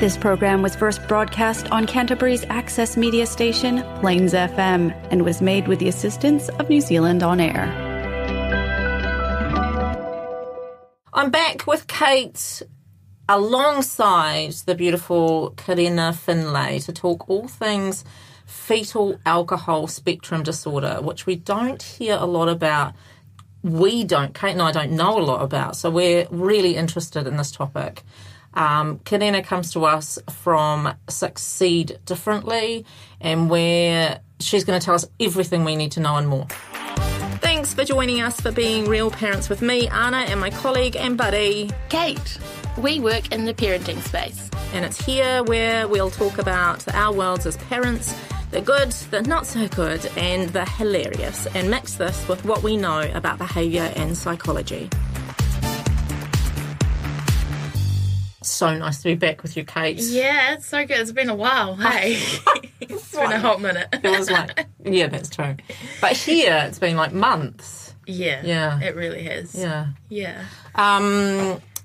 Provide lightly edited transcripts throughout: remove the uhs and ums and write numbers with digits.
This program was first broadcast on Canterbury's access media station, Plains FM, and was made with the assistance of New Zealand On Air. I'm back with Kate alongside the beautiful Karena Findlay to talk all things Foetal Alcohol Spectrum Disorder, which we don't hear a lot about. Kate and I don't know a lot about, so we're really interested in this topic. Karena comes to us from Succeed Differently, and where she's going to tell us everything we need to know and more. Thanks for joining us for Being Real Parents with me, Anna, and my colleague and buddy, Kate. We work in the parenting space. And it's here where we'll talk about our worlds as parents, the good, the not so good, and the hilarious, and mix this with what we know about behaviour and psychology. So nice to be back with you, Kate. Yeah, it's so good. It's been a while, hey? It's been a hot minute. It was like, yeah, that's true. But here, it's been like months. Yeah, it really has. Yeah.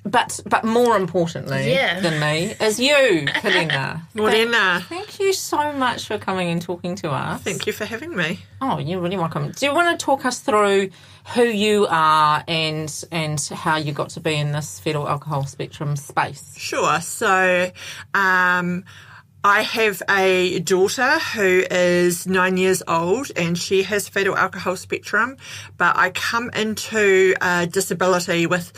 But more importantly than me is you, Karena. Morena. Thank you so much for coming and talking to us. Thank you for having me. Oh, you're really welcome. Do you want to talk us through who you are and how you got to be in this fetal alcohol spectrum space? Sure. So I have a daughter who is 9 years old and she has fetal alcohol spectrum, but I come into disability with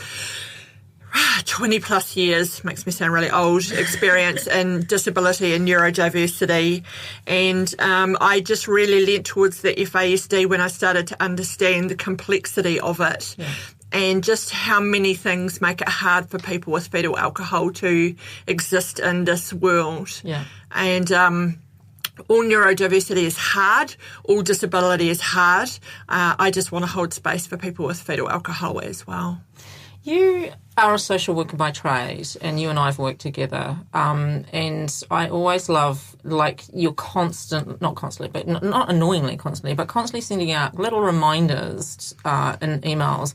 20 plus years, makes me sound really old, experience in disability and neurodiversity. And I just really leant towards the FASD when I started to understand the complexity of it. Yeah. And just how many things make it hard for people with fetal alcohol to exist in this world. Yeah. And all neurodiversity is hard. All disability is hard. I just want to hold space for people with fetal alcohol as well. You are a social worker by trade, and you and I have worked together. And I always love, like, your not annoyingly constantly, but constantly sending out little reminders in emails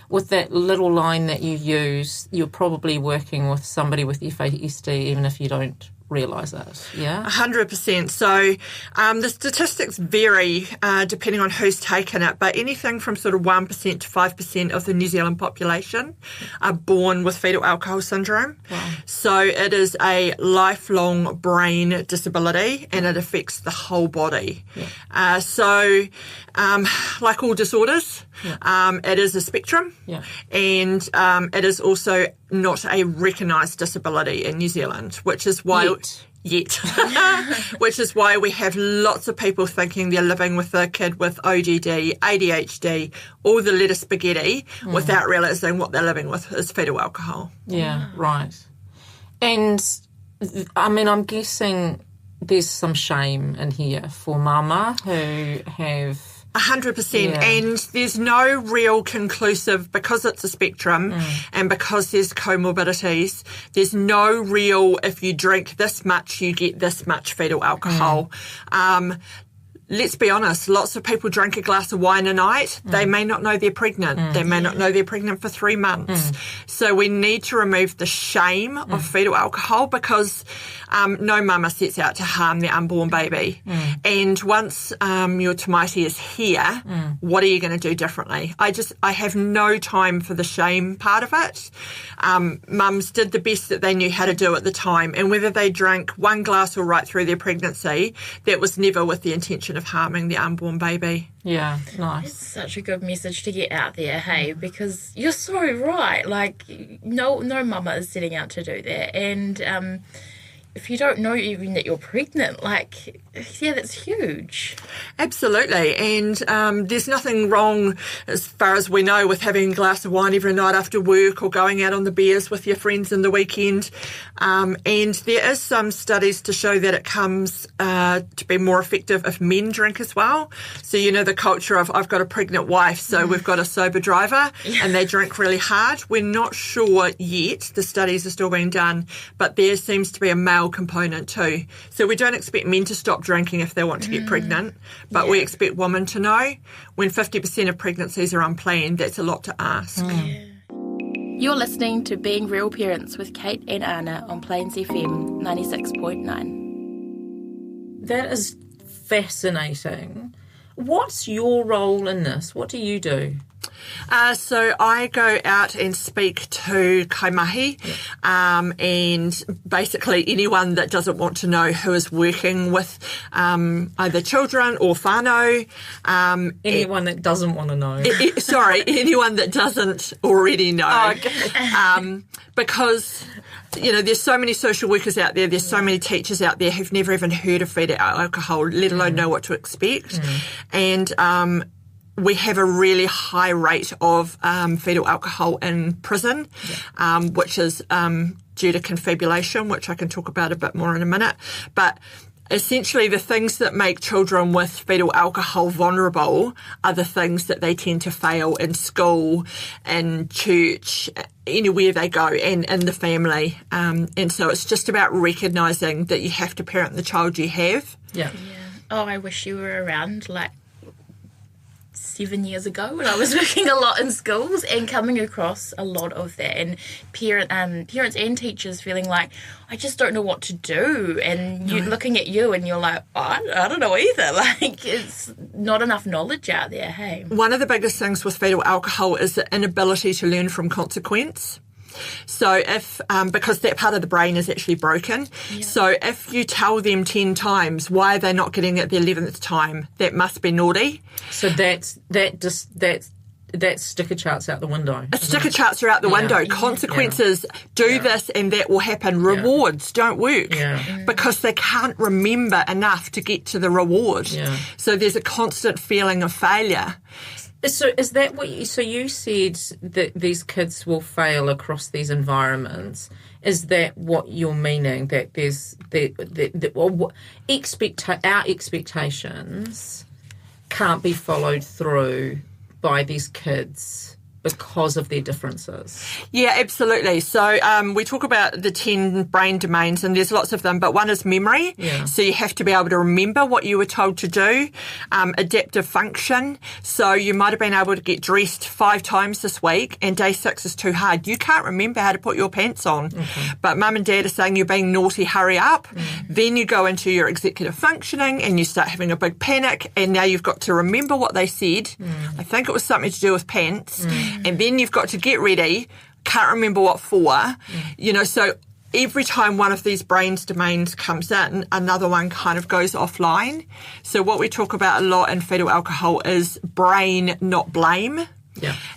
with that little line that you use. You're probably working with somebody with FASD, even if you don't realise it, yeah? 100%. So the statistics vary depending on who's taken it, but anything from sort of 1% to 5% of the New Zealand population are born with fetal alcohol syndrome. Wow. So it is a lifelong brain disability and it affects the whole body. Yeah. Like all disorders, it is a spectrum, and it is also not a recognised disability in New Zealand, which is why... Yet. Which is why we have lots of people thinking they're living with a kid with ODD, ADHD, all the letter spaghetti, without realising what they're living with is fetal alcohol. Yeah, right. And, I mean, I'm guessing there's some shame in here for mama who have... 100%. Yeah. And there's no real conclusive, because it's a spectrum and because there's comorbidities, there's no real, if you drink this much, you get this much fetal alcohol. Let's be honest, lots of people drink a glass of wine a night. They may not know they're pregnant. They may not know they're pregnant for 3 months. So we need to remove the shame of fetal alcohol, because no mama sets out to harm their unborn baby. And once your tamariki is here, what are you going to do differently? I have no time for the shame part of it. Mums did the best that they knew how to do at the time, and whether they drank one glass or right through their pregnancy, that was never with the intention of harming the unborn baby. Yeah, nice. It's such a good message to get out there, hey, because you're so right. Like, no mama is setting out to do that. And if you don't know even that you're pregnant, like, yeah, that's huge. Absolutely. And there's nothing wrong, as far as we know, with having a glass of wine every night after work or going out on the beers with your friends in the weekend. And there is some studies to show that it comes to be more effective if men drink as well. So, you know, the culture of, I've got a pregnant wife, so we've got a sober driver, and they drink really hard. We're not sure yet. The studies are still being done, but there seems to be a male component too. So we don't expect men to stop drinking if they want to get pregnant, but we expect women to know. When 50% of pregnancies are unplanned, that's a lot to ask. You're listening to Being Real Parents with Kate and Anna on Plains FM 96.9. That is fascinating. What's your role in this? What do you do? So I go out and speak to kaimahi, and basically anyone that doesn't want to know who is working with either children or whānau. Anyone that doesn't want to know. Anyone that doesn't already know. Oh, okay. Because, there's so many social workers out there, there's so many teachers out there who've never even heard of fetal alcohol, let alone know what to expect. And we have a really high rate of fetal alcohol in prison, which is due to confabulation, which I can talk about a bit more in a minute. But essentially the things that make children with fetal alcohol vulnerable are the things that they tend to fail in school, in church, anywhere they go, and in the family. And so it's just about recognising that you have to parent the child you have. Yeah. Oh, I wish you were around 7 years ago when I was working a lot in schools and coming across a lot of that, and parents and teachers feeling like, I just don't know what to do, and you looking at you and you're like, I don't know either. It's not enough knowledge out there, hey? One of the biggest things with fetal alcohol is the inability to learn from consequence. So because that part of the brain is actually broken, so if you tell them 10 times, why are they not getting it the 11th time? That must be naughty. So that sticker charts out the window. Sticker charts are out the window. Consequences, do this and that will happen. Rewards don't work because they can't remember enough to get to the reward. So there's a constant feeling of failure. So is that what you said that these kids will fail across these environments? Is that what you're meaning? That there's our expectations can't be followed through by these kids because of their differences? Yeah, absolutely. So we talk about the 10 brain domains, and there's lots of them, but one is memory. So you have to be able to remember what you were told to do. Adaptive function. So you might have been able to get dressed 5 times this week, and day 6 is too hard. You can't remember how to put your pants on. But mum and dad are saying you're being naughty, hurry up. Then you go into your executive functioning and you start having a big panic, and now you've got to remember what they said. I think it was something to do with pants. And then you've got to get ready, can't remember what for, so every time one of these brain's domains comes in, another one kind of goes offline. So what we talk about a lot in fetal alcohol is brain, not blame.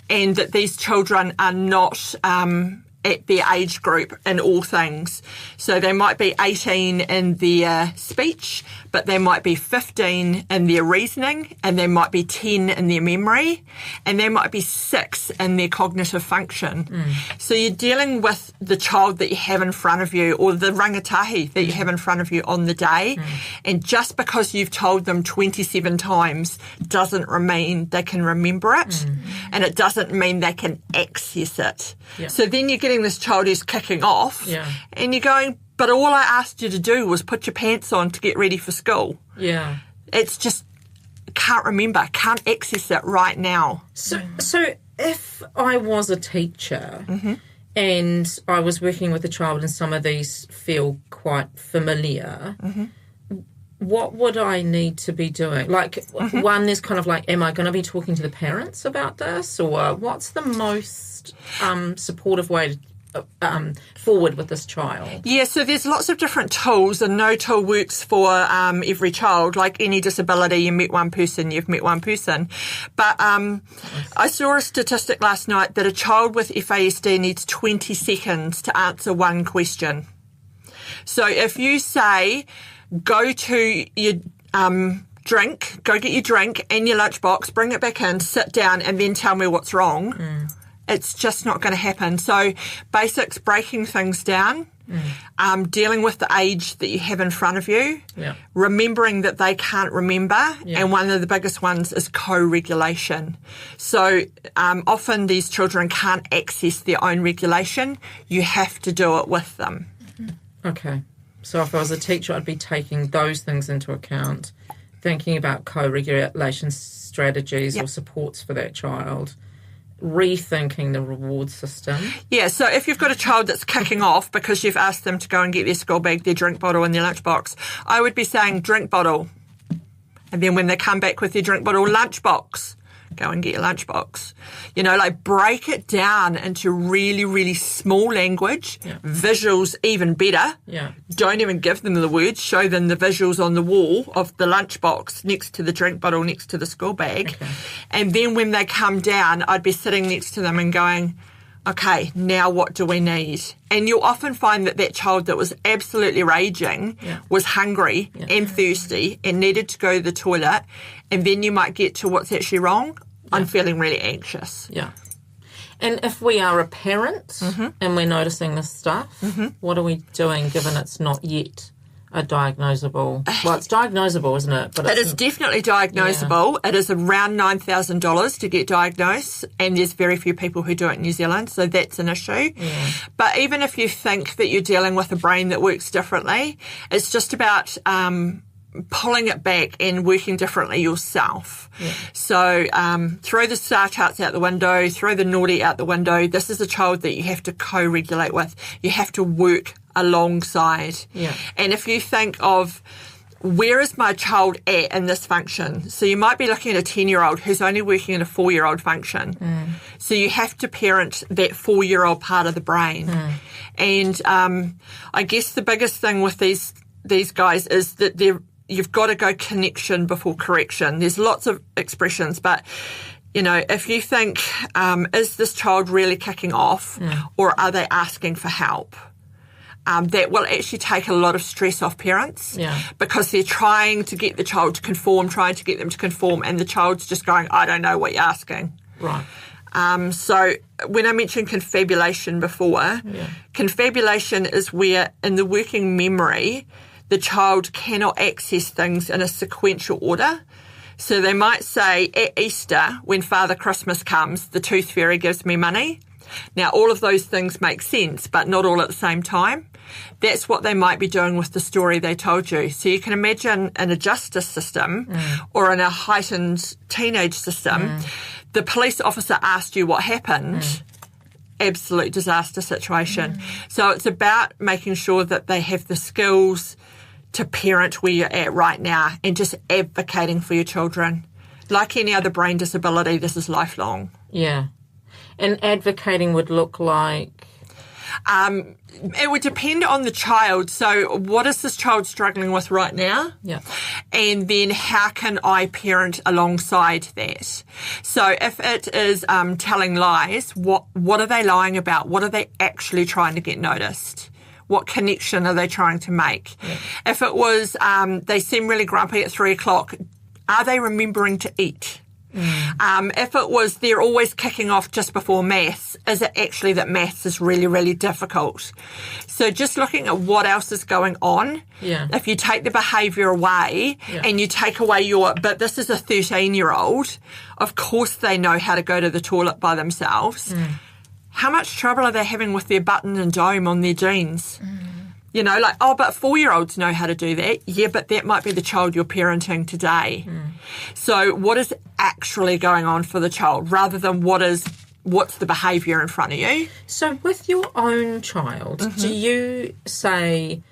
And that these children are not at their age group in all things. So they might be 18 in their speech, but they might be 15 in their reasoning, and they might be 10 in their memory, and they might be 6 in their cognitive function. So you're dealing with the child that you have in front of you, or the rangatahi that you have in front of you on the day, and just because you've told them 27 times doesn't mean they can remember it, and it doesn't mean they can access it. So then you're getting this child who's kicking off, and you're going, but all I asked you to do was put your pants on to get ready for school. It's just, can't remember, can't access it right now. So if I was a teacher and I was working with a child and some of these feel quite familiar, what would I need to be doing? One is kind of like, am I going to be talking to the parents about this? Or what's the most supportive way forward with this child? So there's lots of different tools, and no tool works for every child. Like any disability, you met one person, you've met one person. But I saw a statistic last night that a child with FASD needs 20 seconds to answer one question. So if you say, go to your drink, go get your drink and your lunchbox, bring it back in, sit down, and then tell me what's wrong, it's just not going to happen. So basics, breaking things down, dealing with the age that you have in front of you, remembering that they can't remember, and one of the biggest ones is co-regulation. So often these children can't access their own regulation. You have to do it with them. Okay. So if I was a teacher, I'd be taking those things into account, thinking about co-regulation strategies or supports for that child. rethinking the reward system. Yeah, so if you've got a child that's kicking off because you've asked them to go and get their school bag, their drink bottle and their lunchbox, I would be saying drink bottle. And then when they come back with their drink bottle, lunchbox, go and get your lunchbox. You know, like break it down into really, really small language, visuals even better. Yeah. Don't even give them the words, show them the visuals on the wall of the lunchbox next to the drink bottle, next to the school bag. Okay. And then when they come down, I'd be sitting next to them and going, okay, now what do we need? And you'll often find that child that was absolutely raging was hungry and thirsty and needed to go to the toilet. And then you might get to what's actually wrong. I'm feeling really anxious. Yeah. And if we are a parent and we're noticing this stuff, what are we doing given it's not yet a diagnosable? Well, it's diagnosable, isn't it? But it is definitely diagnosable. Yeah. It is around $9,000 to get diagnosed, and there's very few people who do it in New Zealand, so that's an issue. Yeah. But even if you think that you're dealing with a brain that works differently, it's just about pulling it back and working differently yourself. Yeah. So throw the star charts out the window, throw the naughty out the window. This is a child that you have to co-regulate with. You have to work alongside. Yeah. And if you think of where is my child at in this function? So you might be looking at a 10-year-old who's only working in a 4-year-old function. So you have to parent that 4-year-old part of the brain. And I guess the biggest thing with these guys is that you've got to go connection before correction. There's lots of expressions, but you know, if you think, is this child really kicking off or are they asking for help? That will actually take a lot of stress off parents because they're trying to get the child to conform, trying to get them to conform, and the child's just going, I don't know what you're asking. Right. So when I mentioned confabulation before, confabulation is where in the working memory, the child cannot access things in a sequential order. So they might say, at Easter, when Father Christmas comes, the tooth fairy gives me money. Now, all of those things make sense, but not all at the same time. That's what they might be doing with the story they told you. So you can imagine in a justice system or in a heightened teenage system, the police officer asked you what happened. Absolute disaster situation. So it's about making sure that they have the skills to parent where you're at right now and just advocating for your children. Like any other brain disability, this is lifelong. Yeah. And advocating would look like? It would depend on the child. So what is this child struggling with right now? Yeah. And then how can I parent alongside that? So if it is telling lies, what are they lying about? What are they actually trying to get noticed? What connection are they trying to make? Yeah. If it was they seem really grumpy at 3:00, are they remembering to eat? If it was they're always kicking off just before maths, is it actually that maths is really, really difficult? So just looking at what else is going on, if you take the behaviour away and you take away but this is a 13-year-old, of course they know how to go to the toilet by themselves. How much trouble are they having with their button and dome on their jeans? You know, like, oh, but 4-year-olds know how to do that. Yeah, but that might be the child you're parenting today. So what is actually going on for the child rather than what's the behaviour in front of you? So with your own child, do you say,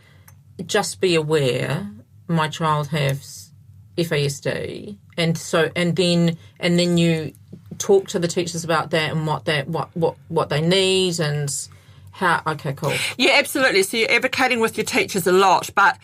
just be aware my child has FASD, and then you talk to the teachers about that and what they need and how? Okay, cool. Yeah, absolutely. So you're advocating with your teachers a lot, but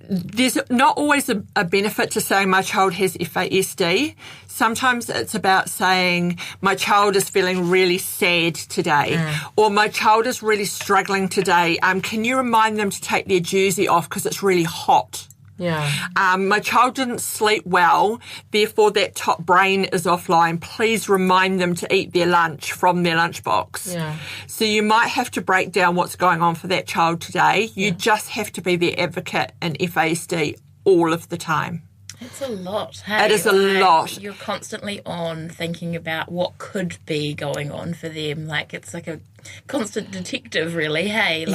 there's not always a benefit to saying my child has FASD. Sometimes it's about saying my child is feeling really sad today or my child is really struggling today. Can you remind them to take their jersey off because it's really hot? Yeah. My child didn't sleep well, therefore that top brain is offline. Please remind them to eat their lunch from their lunchbox. Yeah. So you might have to break down what's going on for that child today. You just have to be their advocate in FASD all of the time. It's a lot, hey? It is a lot. You're constantly on thinking about what could be going on for them. Like, it's like a constant detective, really, hey?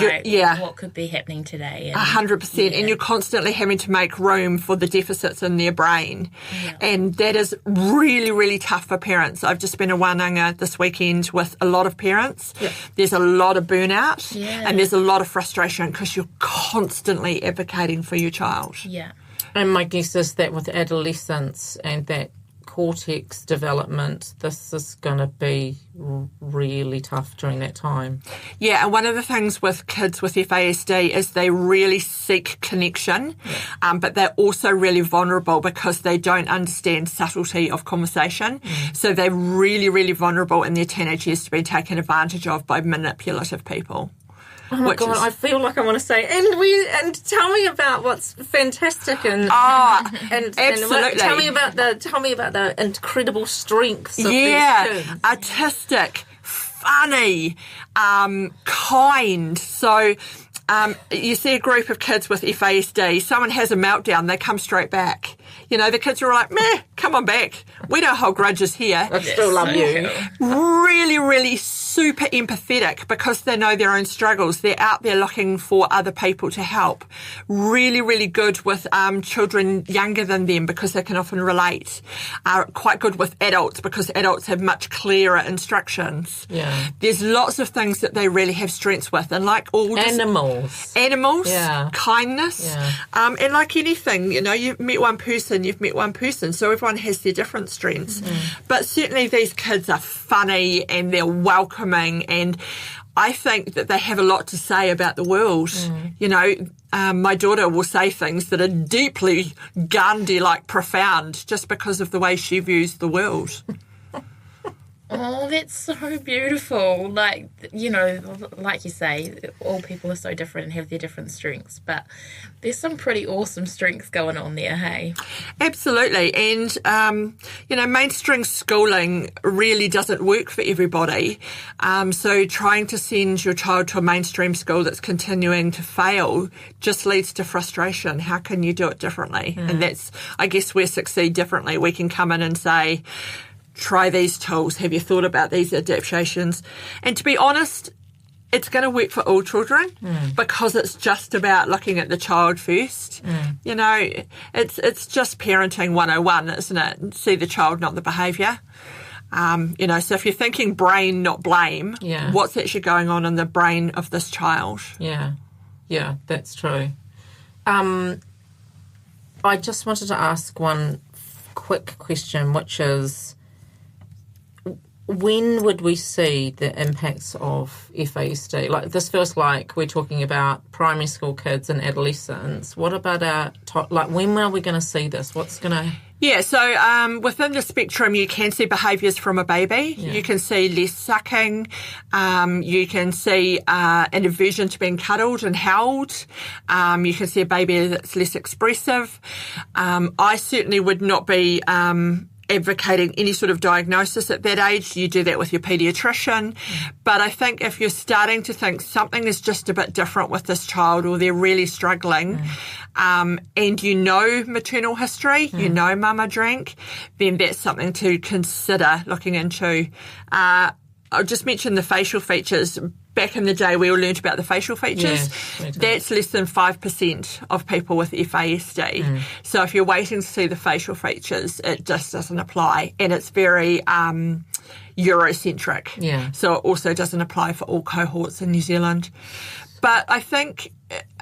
What could be happening today? 100%. And you're constantly having to make room for the deficits in their brain. Yeah. And that is really, really tough for parents. I've just been a wānanga this weekend with a lot of parents. Yeah. There's a lot of burnout and there's a lot of frustration because you're constantly advocating for your child. Yeah. And my guess is that with adolescence and that cortex development, this is going to be really tough during that time. Yeah, and one of the things with kids with FASD is they really seek connection, but they're also really vulnerable because they don't understand subtlety of conversation. So they're really, really vulnerable in their teenage years to be taken advantage of by manipulative people. Oh my God, I feel like I want to say, and tell me about what's fantastic and absolutely. Tell me about the incredible strengths of these kids. Artistic, funny, kind. So you see a group of kids with FASD, someone has a meltdown, they come straight back. You know, the kids are like, meh, come on back. We don't hold grudges here. I still love you. Really, really super empathetic because they know their own struggles. They're out there looking for other people to help. Really, really good with children younger than them because they can often relate. Quite good with adults because adults have much clearer instructions. Yeah. There's lots of things that they really have strengths with. And like all animals, kindness. Yeah. And like anything, you know, you've met one person. So everyone has their different strengths. But certainly these kids are funny and they're welcoming, and I think that they have a lot to say about the world. You know, my daughter will say things that are deeply Gandhi-like profound just because of the way she views the world. Oh, that's so beautiful. Like, you know, like you say, all people are so different and have their different strengths, but there's some pretty awesome strengths going on there, hey? Absolutely. And, you know, mainstream schooling really doesn't work for everybody. So trying to send your child to a mainstream school that's continuing to fail just leads to frustration. How can you do it differently? And that's, I guess, where Succeed Differently. We can come in and say, try these tools. Have you thought about these adaptations? And to be honest, it's going to work for all children because it's just about looking at the child first. You know, it's just parenting 101, isn't it? See the child, not the behaviour. You know, so if you're thinking brain, not blame, what's actually going on in the brain of this child? Yeah, that's true. I just wanted to ask one quick question, which is, when would we see the impacts of FASD? Like, this feels like we're talking about primary school kids and adolescents. What about when are we going to see this? What's going to... Yeah, so within the spectrum, you can see behaviours from a baby. Yeah. You can see less sucking. You can see an aversion to being cuddled and held. You can see a baby that's less expressive. I certainly would not be... advocating any sort of diagnosis at that age. You do that with your paediatrician. But I think if you're starting to think something is just a bit different with this child or they're really struggling, and you know maternal history, you know mama drank, then that's something to consider looking into. I'll just mention the facial features. Back in the day, we all learnt about the facial features. Yes, that's less than 5% of people with FASD. So if you're waiting to see the facial features, it just doesn't apply. And it's very Eurocentric. Yeah. So it also doesn't apply for all cohorts in New Zealand. But I think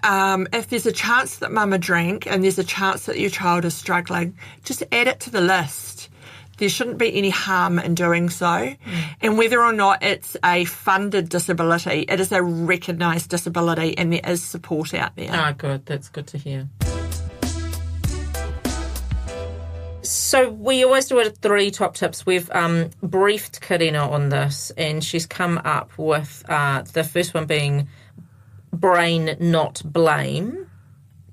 if there's a chance that mama drank and there's a chance that your child is struggling, just add it to the list. There shouldn't be any harm in doing so. And whether or not it's a funded disability, it is a recognised disability and there is support out there. Oh, good. That's good to hear. So we always do it 3 top tips. We've briefed Karena on this and she's come up with the first one being brain, not blame.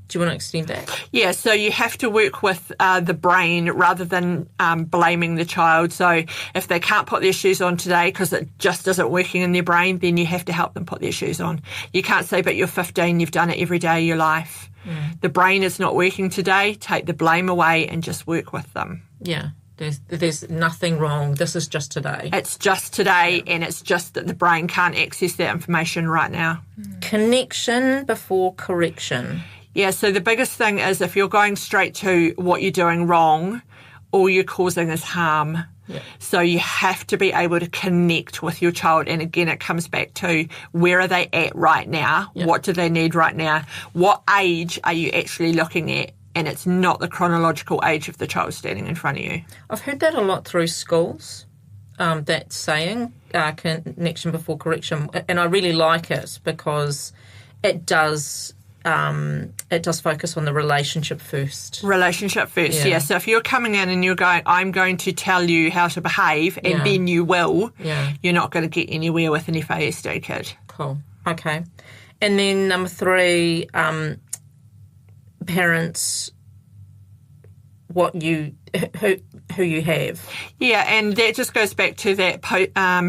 Do you want to extend that? Yeah, so you have to work with the brain rather than blaming the child. So if they can't put their shoes on today because it just isn't working in their brain, then you have to help them put their shoes on. You can't say, but you're 15, you've done it every day of your life. The brain is not working today. Take the blame away and just work with them. Yeah, There's nothing wrong. This is just today. It's just today, and it's just that the brain can't access that information right now. Connection before correction. Yeah, so the biggest thing is if you're going straight to what you're doing wrong, all you're causing is harm. Yeah. So you have to be able to connect with your child. And again, it comes back to where are they at right now? Yeah. What do they need right now? What age are you actually looking at? And it's not the chronological age of the child standing in front of you. I've heard that a lot through schools, that saying, connection before correction. And I really like it because it does focus on the relationship first. Relationship first, yeah. So if you're coming in and you're going, I'm going to tell you how to behave, and then you will, you're not going to get anywhere with an FASD kid. Cool. Okay. And then number 3, parents, who you have. Yeah, and that just goes back to that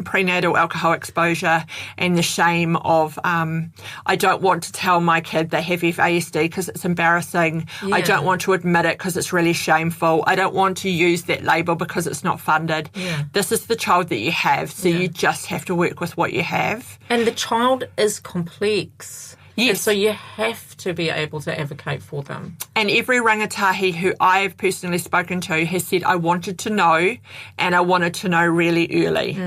prenatal alcohol exposure and the shame of I don't want to tell my kid they have FASD because it's embarrassing. Yeah. I don't want to admit it because it's really shameful. I don't want to use that label because it's not funded. Yeah. This is the child that you have, so you just have to work with what you have. And the child is complex. Yes. And so you have to be able to advocate for them. And every rangatahi who I've personally spoken to has said, I wanted to know, and I wanted to know really early.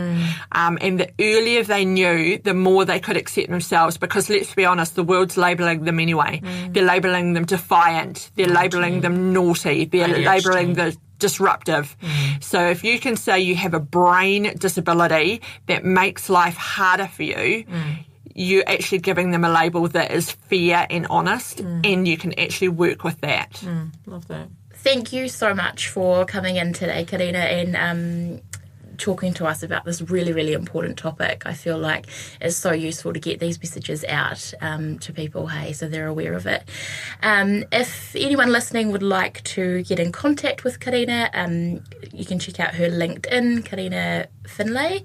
And the earlier they knew, the more they could accept themselves, because let's be honest, the world's labelling them anyway. They're labelling them defiant. They're labelling them naughty. They're labelling them disruptive. So if you can say you have a brain disability that makes life harder for you, you're actually giving them a label that is fair and honest, and you can actually work with that. Love that. Thank you so much for coming in today, Karena, and talking to us about this really, really important topic. I feel like it's so useful to get these messages out to people, hey, so they're aware of it. If anyone listening would like to get in contact with Karena, you can check out her LinkedIn, Karena Findlay,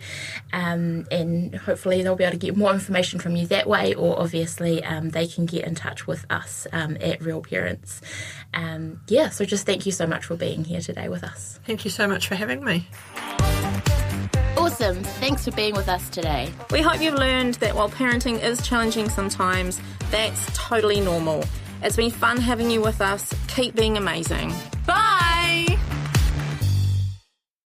and hopefully they'll be able to get more information from you that way, or obviously they can get in touch with us at Real Parents. So just thank you so much for being here today with us. Thank you so much for having me. Awesome. Thanks for being with us today. We hope you've learned that while parenting is challenging sometimes, that's totally normal. It's been fun having you with us. Keep being amazing. Bye!